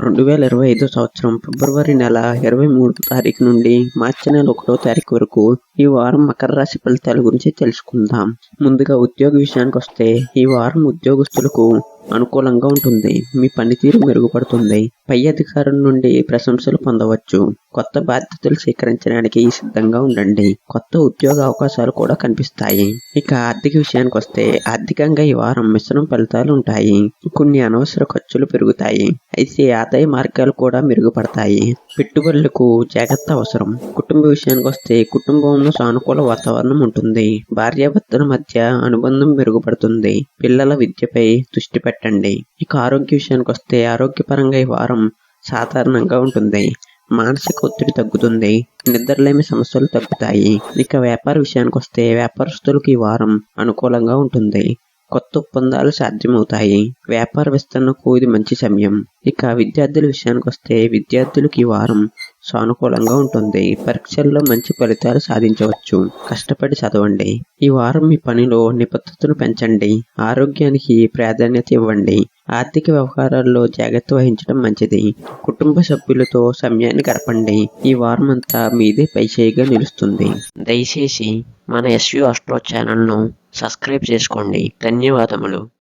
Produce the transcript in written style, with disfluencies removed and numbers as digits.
2025 సంవత్సరం ఫిబ్రవరి నెల 23వ తారీఖు నుండి మార్చి నెల 1వ తారీఖు వరకు ఈ వారం మకర రాశి ఫలితాల గురించి తెలుసుకుందాం. ముందుగా ఉద్యోగ విషయానికి వస్తే ఈ వారం ఉద్యోగస్తులకు అనుకూలంగా ఉంటుంది. మీ పనితీరు మెరుగుపడుతుంది. పై అధికారుల నుండి ప్రశంసలు పొందవచ్చు. కొత్త బాధ్యతలు స్వీకరించడానికి సిద్ధంగా ఉండండి. కొత్త ఉద్యోగ అవకాశాలు కూడా కనిపిస్తాయి. ఇక ఆర్థిక విషయానికి వస్తే ఆర్థికంగా ఈ వారం మిశ్రమ ఫలితాలు ఉంటాయి. కొన్ని అనవసర ఖర్చులు పెరుగుతాయి. అయితే ఆదాయ మార్గాలు కూడా మెరుగుపడతాయి. పెట్టుబడులకు జాగ్రత్త అవసరం. కుటుంబ విషయానికి వస్తే కుటుంబంలో సానుకూల వాతావరణం ఉంటుంది. భార్యాభర్తల మధ్య అనుబంధం మెరుగుపడుతుంది. పిల్లల విద్యపై దృష్టి పెట్టండి. ఇక ఆరోగ్య విషయానికి వస్తే ఆరోగ్యపరంగా ఈ వారం సాధారణంగా ఉంటుంది. మానసిక ఒత్తిడి తగ్గుతుంది. నిద్రలేమి సమస్యలు తగ్గుతాయి. ఇక వ్యాపార విషయానికి వస్తే వ్యాపారస్తులకు ఈ వారం అనుకూలంగా ఉంటుంది. కొత్త ఒప్పందాలు సాధ్యమవుతాయి. వ్యాపార విస్తరణకు ఇది మంచి సమయం. ఇక విద్యార్థుల విషయానికి వస్తే విద్యార్థులకు ఈ వారం సానుకూలంగా ఉంటుంది. పరీక్షల్లో మంచి ఫలితాలు సాధించవచ్చు. కష్టపడి చదవండి. ఈ వారం మీ పనిలో నిబద్ధతను పెంచండి. ఆరోగ్యానికి ప్రాధాన్యత ఇవ్వండి. ఆర్థిక వ్యవహారాల్లో జాగ్రత్త వహించడం మంచిది. కుటుంబ సభ్యులతో సమయాన్ని గడపండి. ఈ వారం అంతా మీదే పైచేయిగా నిలుస్తుంది. దయచేసి మన ఎస్యు ఆస్ట్రో ఛానల్ను సబ్స్క్రైబ్ చేసుకోండి. ధన్యవాదములు.